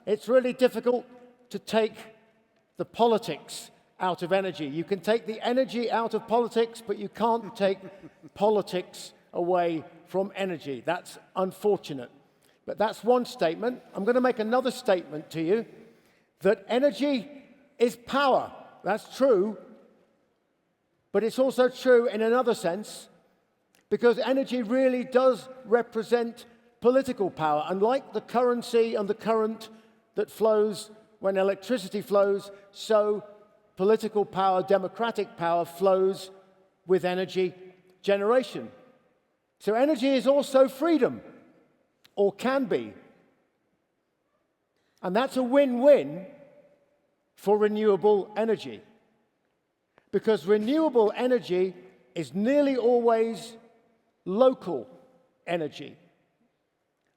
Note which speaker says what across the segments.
Speaker 1: It's really difficult to take the politics out of energy. You can take the energy out of politics, but you can't take politics away from energy. That's unfortunate. But that's one statement. I'm going to make another statement to you, that energy is power. That's true. But it's also true in another sense, because energy really does represent political power. Unlike the currency and the current that flows when electricity flows, so political power, democratic power, flows with energy generation. So energy is also freedom, or can be. And that's a win-win for renewable energy, because renewable energy is nearly always local energy.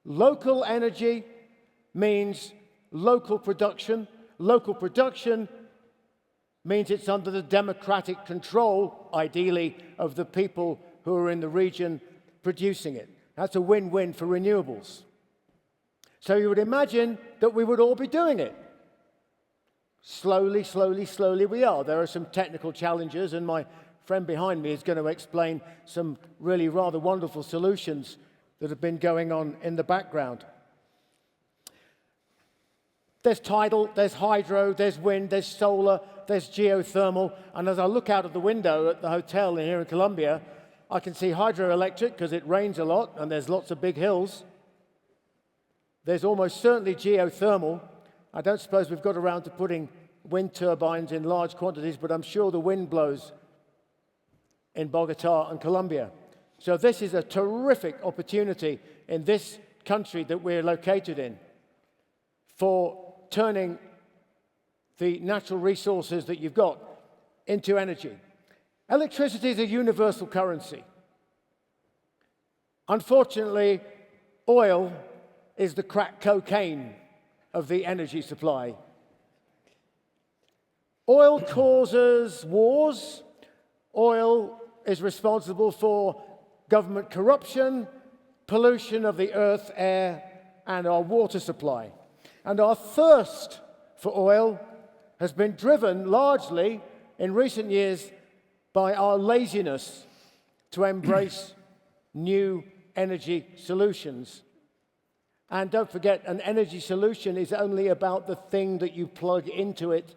Speaker 1: Local energy means local production. Local production means it's under the democratic control, ideally, of the people who are in the region producing it. That's a win-win for renewables. So you would imagine that we would all be doing it. Slowly, slowly, slowly we are. There are some technical challenges, and my friend behind me is going to explain some really rather wonderful solutions that have been going on in the background. There's tidal, there's hydro, there's wind, there's solar, there's geothermal, and as I look out of the window at the hotel here in Colombia, I can see hydroelectric because it rains a lot and there's lots of big hills. There's almost certainly geothermal. I don't suppose we've got around to putting wind turbines in large quantities, but I'm sure the wind blows in Bogotá and Colombia. So this is a terrific opportunity in this country that we're located in for turning the natural resources that you've got into energy. Electricity is a universal currency. Unfortunately, oil is the crack cocaine of the energy supply. Oil causes wars. Oil is responsible for government corruption, pollution of the earth, air, and our water supply. And our thirst for oil has been driven largely in recent years by our laziness to embrace new energy solutions. And don't forget, an energy solution is only about the thing that you plug into it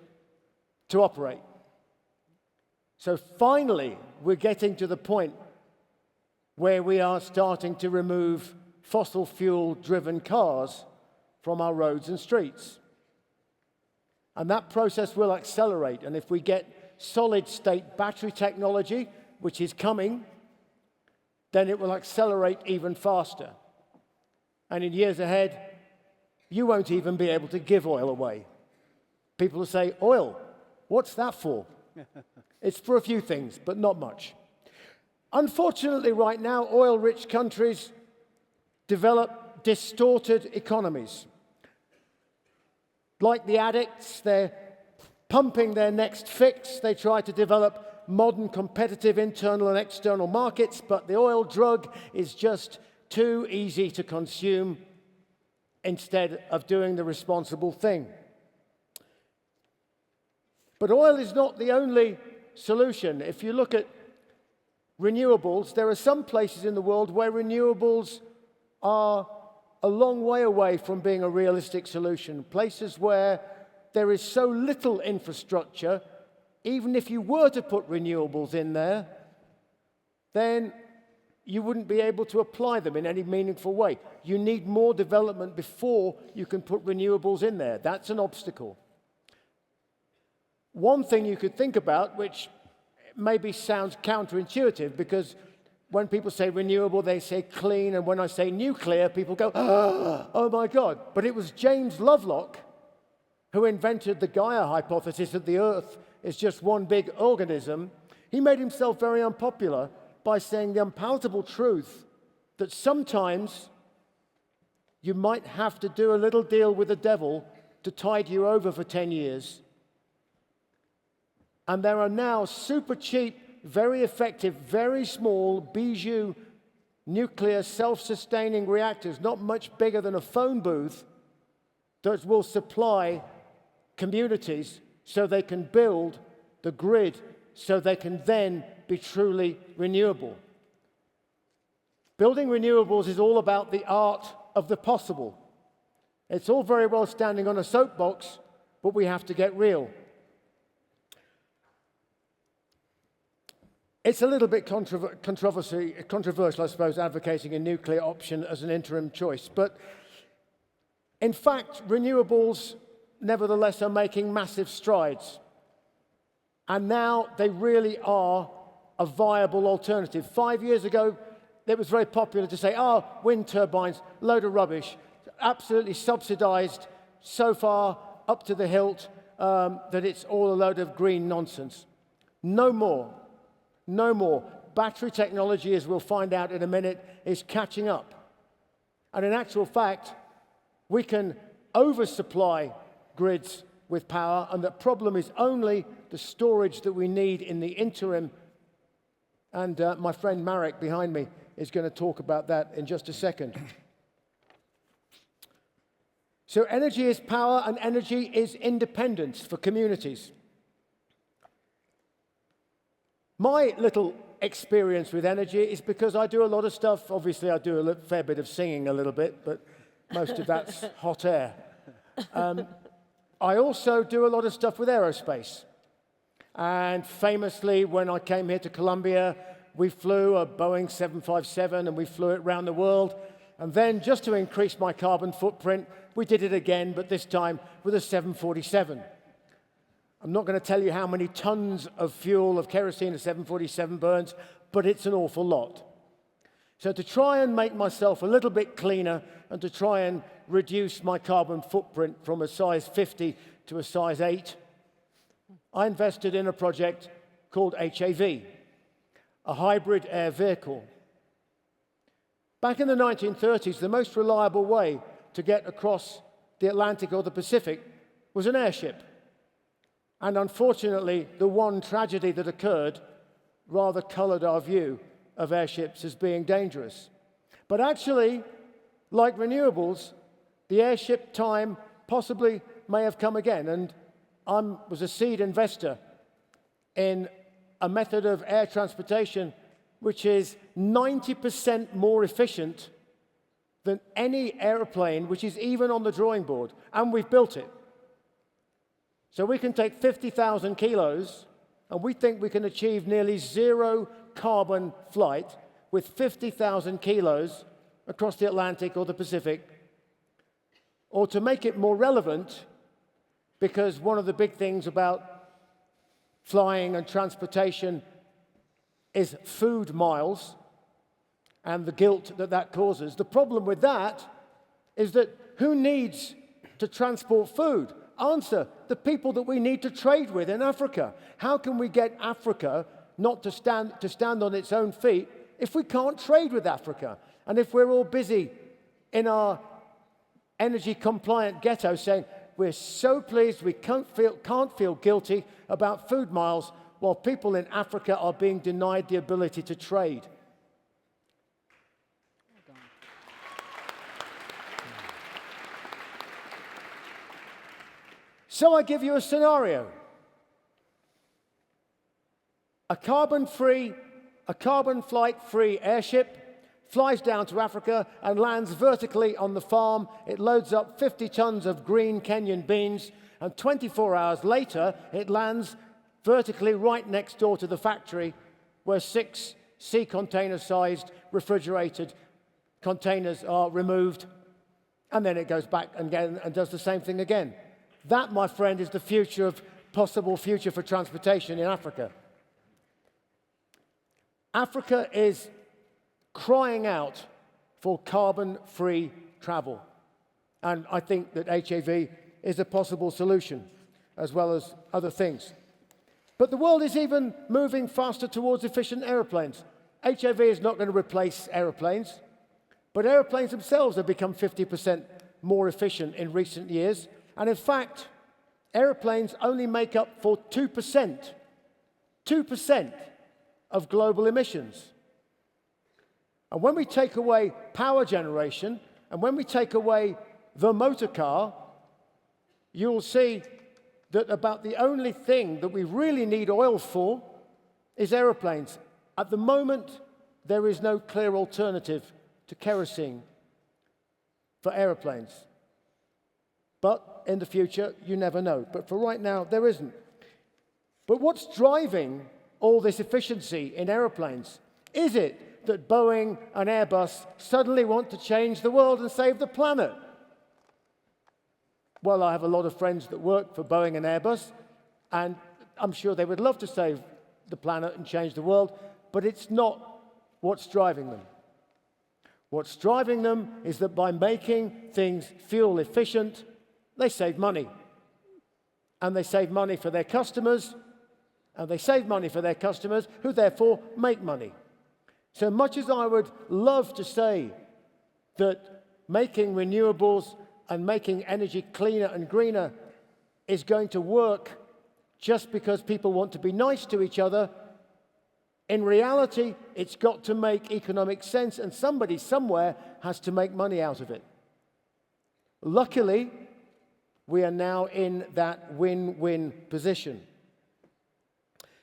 Speaker 1: to operate. So finally, we're getting to the point where we are starting to remove fossil fuel-driven cars from our roads and streets. And that process will accelerate. And if we get solid-state battery technology, which is coming, then it will accelerate even faster. And in years ahead, you won't even be able to give oil away. People will say, oil, what's that for? It's for a few things, but not much. Unfortunately, right now, oil-rich countries develop distorted economies. Like the addicts, they're pumping their next fix. They try to develop modern, competitive internal and external markets, but the oil drug is just too easy to consume instead of doing the responsible thing. But oil is not the only solution. If you look at renewables, there are some places in the world where renewables are a long way away from being a realistic solution. Places where there is so little infrastructure, even if you were to put renewables in there, then you wouldn't be able to apply them in any meaningful way. You need more development before you can put renewables in there. That's an obstacle. One thing you could think about, which maybe sounds counterintuitive, because when people say renewable, they say clean, and when I say nuclear, people go, oh my God. But it was James Lovelock who invented the Gaia hypothesis that the Earth is just one big organism. He made himself very unpopular by saying the unpalatable truth that sometimes you might have to do a little deal with the devil to tide you over for 10 years. And there are now super cheap, very effective, very small bijou nuclear self-sustaining reactors, not much bigger than a phone booth, that will supply communities so they can build the grid so they can then be truly renewable. Building renewables is all about the art of the possible. It's all very well standing on a soapbox, but we have to get real. It's a little bit controversial, I suppose, advocating a nuclear option as an interim choice. But in fact, renewables, nevertheless, are making massive strides. And now they really are a viable alternative. 5 years ago, it was very popular to say, oh, wind turbines, load of rubbish, absolutely subsidized so far up to the hilt that it's all a load of green nonsense. No more. No more. Battery technology, as we'll find out in a minute, is catching up. And in actual fact, we can oversupply grids with power, and the problem is only the storage that we need in the interim. And my friend Marek behind me is going to talk about that in just a second. So energy is power, and energy is independence for communities. My little experience with energy is because I do a lot of stuff. Obviously, I do a fair bit of singing a little bit, but most of that's hot air. I also do a lot of stuff with aerospace. And famously, when I came here to Colombia, we flew a Boeing 757, and we flew it around the world. And then, just to increase my carbon footprint, we did it again, but this time with a 747. I'm not going to tell you how many tons of fuel, of kerosene, a 747 burns, but it's an awful lot. So to try and make myself a little bit cleaner and to try and reduce my carbon footprint from a size 50 to a size 8, I invested in a project called HAV, a hybrid air vehicle. Back in the 1930s, the most reliable way to get across the Atlantic or the Pacific was an airship. And unfortunately, the one tragedy that occurred rather colored our view of airships as being dangerous. But actually, like renewables, the airship time possibly may have come again. And I was a seed investor in a method of air transportation which is 90% more efficient than any aeroplane which is even on the drawing board. And we've built it. So we can take 50,000 kilos, and we think we can achieve nearly zero carbon flight with 50,000 kilos across the Atlantic or the Pacific. Or to make it more relevant, because one of the big things about flying and transportation is food miles and the guilt that that causes. The problem with that is that who needs to transport food? Answer, the people that we need to trade with in Africa. How can we get Africa not to stand on its own feet if we can't trade with Africa? And if we're all busy in our energy-compliant ghetto saying, we're so pleased we can't feel guilty about food miles while people in Africa are being denied the ability to trade. So I give you a scenario. A carbon flight-free airship flies down to Africa and lands vertically on the farm. It loads up 50 tons of green Kenyan beans, and 24 hours later, it lands vertically right next door to the factory where 6 sea container-sized refrigerated containers are removed, and then it goes back again and does the same thing again. That, my friend, is the future of possible future for transportation in Africa. Africa is crying out for carbon-free travel. And I think that HAV is a possible solution, as well as other things. But the world is even moving faster towards efficient aeroplanes. HAV is not going to replace aeroplanes, but aeroplanes themselves have become 50% more efficient in recent years. And in fact, aeroplanes only make up for 2% of global emissions. And when we take away power generation, and when we take away the motor car, you'll see that about the only thing that we really need oil for is aeroplanes. At the moment, there is no clear alternative to kerosene for aeroplanes. But in the future, you never know. But for right now, there isn't. But what's driving all this efficiency in aeroplanes? Is it that Boeing and Airbus suddenly want to change the world and save the planet? Well, I have a lot of friends that work for Boeing and Airbus, and I'm sure they would love to save the planet and change the world, but it's not what's driving them. What's driving them is that by making things fuel efficient, they save money. And they save money for their customers, and they save money for their customers, who therefore make money. So much as I would love to say that making renewables and making energy cleaner and greener is going to work just because people want to be nice to each other, in reality, it's got to make economic sense, and somebody somewhere has to make money out of it. Luckily, we are now in that win-win position.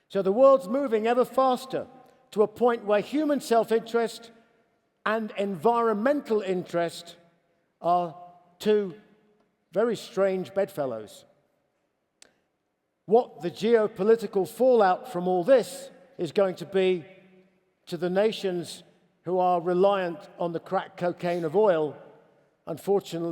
Speaker 1: So the world's moving ever faster to a point where human self-interest and environmental interest are two very strange bedfellows. What the geopolitical fallout from all this is going to be to the nations who are reliant on the crack cocaine of oil, unfortunately,